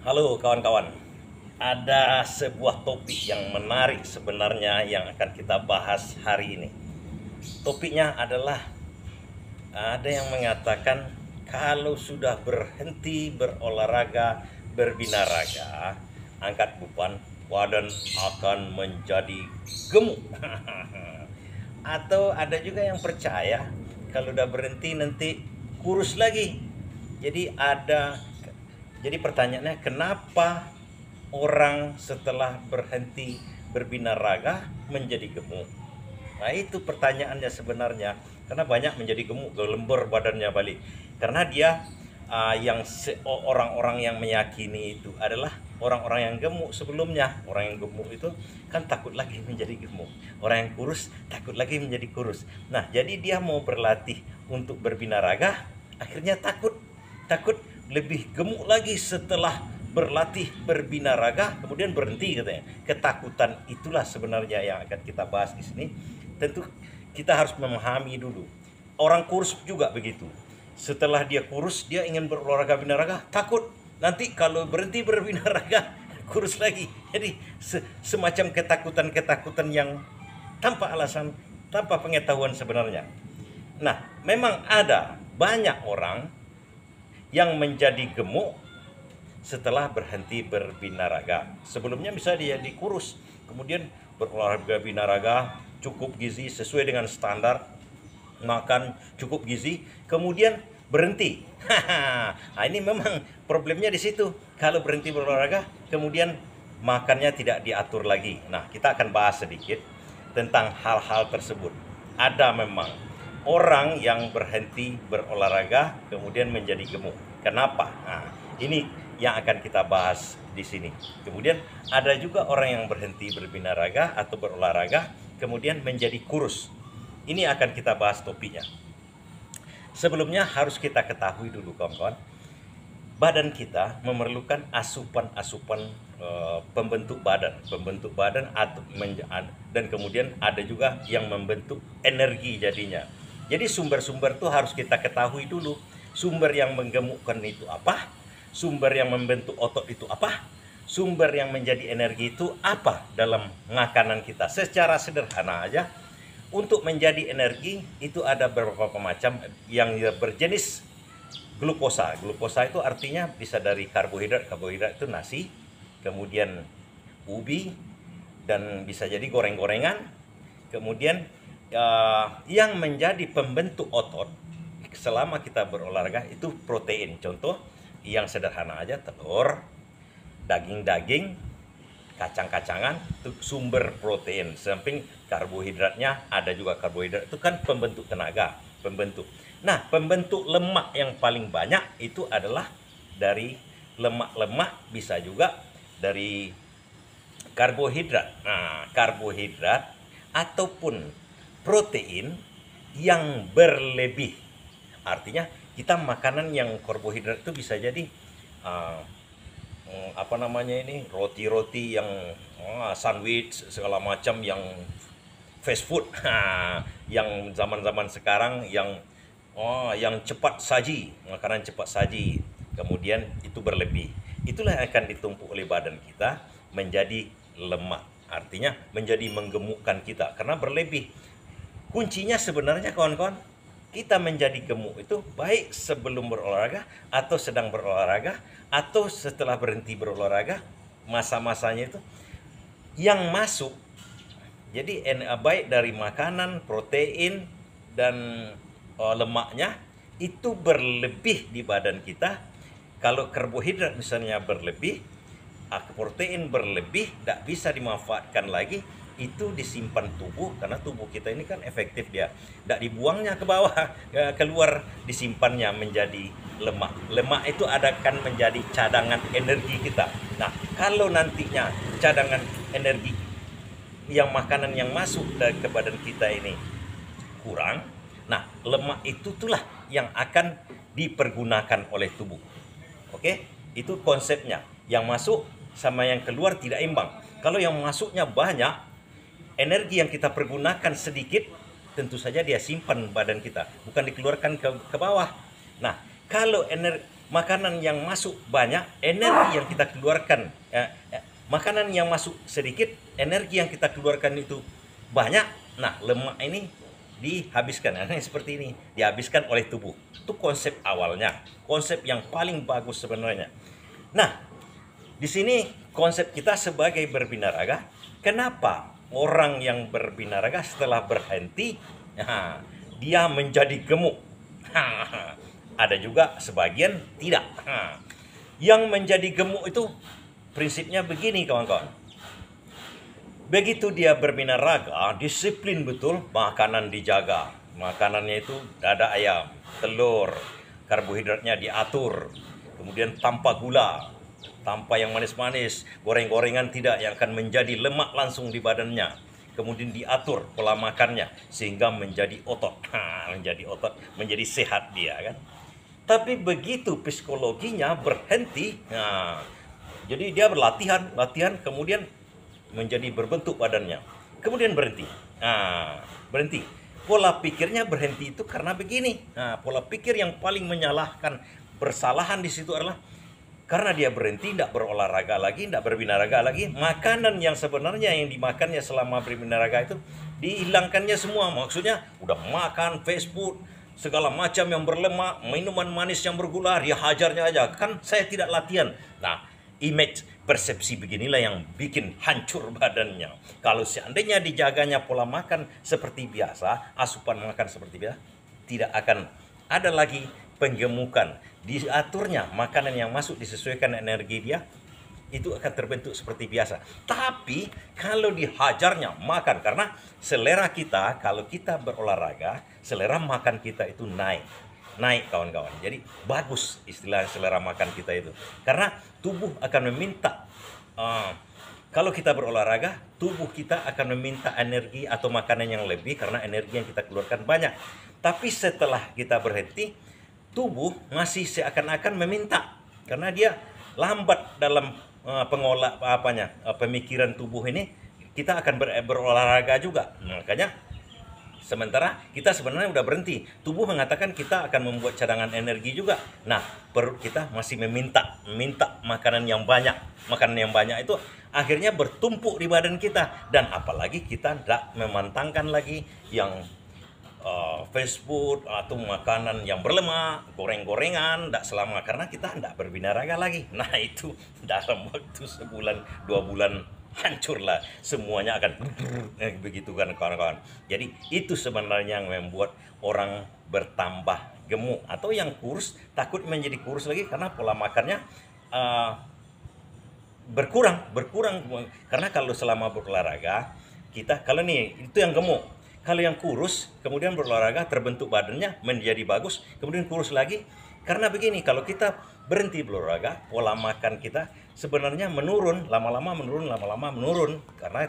Halo kawan-kawan, ada sebuah topik yang menarik sebenarnya yang akan kita bahas hari ini. Topiknya adalah ada yang mengatakan kalau sudah berhenti berolahraga, berbinaraga, angkat beban, badan akan menjadi gemuk. Atau ada juga yang percaya kalau udah berhenti nanti kurus lagi. Jadi jadi pertanyaannya, kenapa orang setelah berhenti berbinaraga menjadi gemuk? Nah, itu pertanyaannya sebenarnya. Karena banyak menjadi gemuk, gelembur badannya balik. Karena dia orang-orang yang meyakini itu adalah orang-orang yang gemuk sebelumnya. Orang yang gemuk itu kan takut lagi menjadi gemuk. Orang yang kurus takut lagi menjadi kurus. Nah, jadi dia mau berlatih untuk berbinaraga, akhirnya takut takut lebih gemuk lagi setelah berlatih berbinaraga, kemudian berhenti katanya. Ketakutan itulah sebenarnya yang akan kita bahas di sini. Tentu kita harus memahami dulu. Orang kurus juga begitu. Setelah dia kurus, dia ingin berolahraga binaraga, takut nanti kalau berhenti berbinaraga kurus lagi. Jadi semacam ketakutan-ketakutan yang tanpa alasan, tanpa pengetahuan sebenarnya. Nah, memang ada banyak orang yang menjadi gemuk setelah berhenti berbinaraga. Sebelumnya bisa dia dikurus, kemudian berolahraga binaraga, cukup gizi sesuai dengan standar, makan cukup gizi, kemudian berhenti. Nah, ini memang problemnya di situ. Kalau berhenti berolahraga, kemudian makannya tidak diatur lagi. Nah, kita akan bahas sedikit tentang hal-hal tersebut. Ada memang orang yang berhenti berolahraga kemudian menjadi gemuk. Kenapa? Nah, ini yang akan kita bahas di sini. Kemudian ada juga orang yang berhenti berbinaraga atau berolahraga kemudian menjadi kurus. Ini akan kita bahas topiknya. Sebelumnya harus kita ketahui dulu kawan-kawan, badan kita memerlukan asupan-asupan pembentuk badan atau dan kemudian ada juga yang membentuk energi jadinya. Jadi sumber-sumber itu harus kita ketahui dulu. Sumber yang menggemukkan itu apa? Sumber yang membentuk otot itu apa? Sumber yang menjadi energi itu apa dalam makanan kita? Secara sederhana aja, untuk menjadi energi itu ada beberapa macam yang berjenis glukosa. Glukosa itu artinya bisa dari karbohidrat. Karbohidrat itu nasi, kemudian ubi, dan bisa jadi goreng-gorengan. Kemudian yang menjadi pembentuk otot selama kita berolahraga itu protein. Contoh yang sederhana aja, telur, daging-daging, kacang-kacangan itu sumber protein. Samping karbohidratnya ada juga karbohidrat itu kan pembentuk tenaga, pembentuk. Nah, pembentuk lemak yang paling banyak itu adalah dari lemak-lemak, bisa juga dari karbohidrat. Nah, karbohidrat ataupun protein yang berlebih. Artinya kita makanan yang karbohidrat itu bisa jadi apa namanya ini, roti-roti yang sandwich segala macam yang fast food. Yang zaman-zaman sekarang yang cepat saji, makanan cepat saji, kemudian itu berlebih. Itulah yang akan ditumpuk oleh badan kita menjadi lemak. Artinya menjadi menggemukkan kita karena berlebih. Kuncinya sebenarnya kawan-kawan, kita menjadi gemuk itu baik sebelum berolahraga atau sedang berolahraga atau setelah berhenti berolahraga, masa-masanya itu yang masuk. Jadi baik dari makanan, protein, dan lemaknya itu berlebih di badan kita. Kalau karbohidrat misalnya berlebih, protein berlebih, tidak bisa dimanfaatkan lagi, itu disimpan tubuh karena tubuh kita ini kan efektif, dia tidak dibuangnya ke bawah, keluar, disimpannya menjadi lemak. Lemak itu akan menjadi cadangan energi kita. Nah, kalau nantinya cadangan energi yang makanan yang masuk ke badan kita ini kurang, nah lemak itu itulah yang akan dipergunakan oleh tubuh. Oke, itu konsepnya. Yang masuk sama yang keluar tidak imbang. Kalau yang masuknya banyak, energi yang kita pergunakan sedikit, tentu saja dia simpan badan kita, bukan dikeluarkan ke bawah. Nah, kalau makanan yang masuk banyak, energi yang kita keluarkan. Makanan yang masuk sedikit, energi yang kita keluarkan itu banyak. Nah, lemak ini dihabiskan. Nah, ini seperti ini, dihabiskan oleh tubuh. Itu konsep awalnya, konsep yang paling bagus sebenarnya. Nah, di sini konsep kita sebagai berbinaraga, kenapa orang yang berbinaraga setelah berhenti, dia menjadi gemuk? Ada juga sebagian tidak. Yang menjadi gemuk itu prinsipnya begini kawan-kawan. Begitu dia berbinaraga, disiplin betul, makanan dijaga. Makanannya itu dada ayam, telur, karbohidratnya diatur. Kemudian tanpa gula, tanpa yang manis-manis, goreng-gorengan tidak, yang akan menjadi lemak langsung di badannya. Kemudian diatur pola makannya sehingga menjadi otot. Menjadi otot, menjadi sehat dia kan. Tapi begitu psikologinya berhenti, jadi dia berlatihan, kemudian menjadi berbentuk badannya, kemudian berhenti. Berhenti. Pola pikirnya berhenti itu karena begini. Pola pikir yang paling menyalahkan, bersalahan di situ adalah karena dia berhenti, tidak berolahraga lagi, tidak berbinaraga lagi. Makanan yang sebenarnya yang dimakannya selama berbinaraga itu dihilangkannya semua. Maksudnya udah makan fast food, segala macam yang berlemak, minuman manis yang bergula, dia hajarnya aja. Kan saya tidak latihan. Nah, image, persepsi beginilah yang bikin hancur badannya. Kalau seandainya dijaganya pola makan seperti biasa, asupan makan seperti biasa, tidak akan ada lagi penggemukan. Diaturnya makanan yang masuk disesuaikan energi dia, itu akan terbentuk seperti biasa. Tapi kalau dihajarnya makan, karena selera kita, kalau kita berolahraga, selera makan kita itu naik kawan-kawan. Jadi bagus istilah selera makan kita itu, karena tubuh akan meminta, kalau kita berolahraga, tubuh kita akan meminta energi atau makanan yang lebih karena energi yang kita keluarkan banyak. Tapi setelah kita berhenti, tubuh masih seakan-akan meminta, karena dia lambat dalam pemikiran tubuh ini. Kita akan berolahraga juga. Makanya sementara kita sebenarnya udah berhenti, tubuh mengatakan kita akan membuat cadangan energi juga. Nah, perut kita masih meminta makanan yang banyak. Makanan yang banyak itu akhirnya bertumpuk di badan kita, dan apalagi kita tidak memantangkan lagi yang fast food atau makanan yang berlemak, goreng-gorengan, tidak selama, karena kita tidak berbinaraga lagi. Nah, itu dalam waktu sebulan 2 bulan hancurlah semuanya, akan begitu kan kawan-kawan. Jadi itu sebenarnya yang membuat orang bertambah gemuk, atau yang kurus takut menjadi kurus lagi karena pola makannya berkurang. Karena kalau selama berolahraga kita, kalau nih itu yang gemuk, kalau yang kurus kemudian berolahraga terbentuk badannya menjadi bagus, kemudian kurus lagi. Karena begini, kalau kita berhenti berolahraga, pola makan kita sebenarnya menurun, lama-lama menurun karena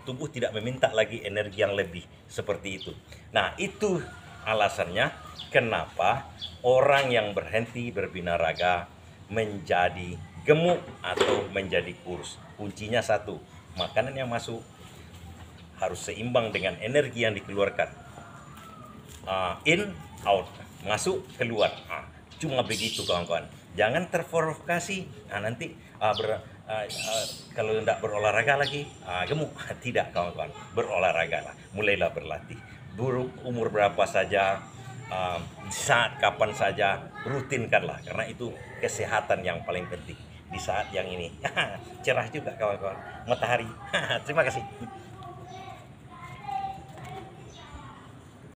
tubuh tidak meminta lagi energi yang lebih seperti itu. Nah, itu alasannya kenapa orang yang berhenti berbinaraga menjadi gemuk atau menjadi kurus. Kuncinya satu, makanan yang masuk harus seimbang dengan energi yang dikeluarkan. In, out, masuk, keluar. Cuma begitu kawan-kawan. Jangan terprovokasi. Nanti kalau tidak berolahraga lagi gemuk. Tidak kawan-kawan. Berolahraga lah. Mulailah berlatih. Umur berapa saja, saat kapan saja, rutinkanlah. Karena itu kesehatan yang paling penting di saat yang ini. Cerah juga kawan-kawan. Matahari. Terima kasih.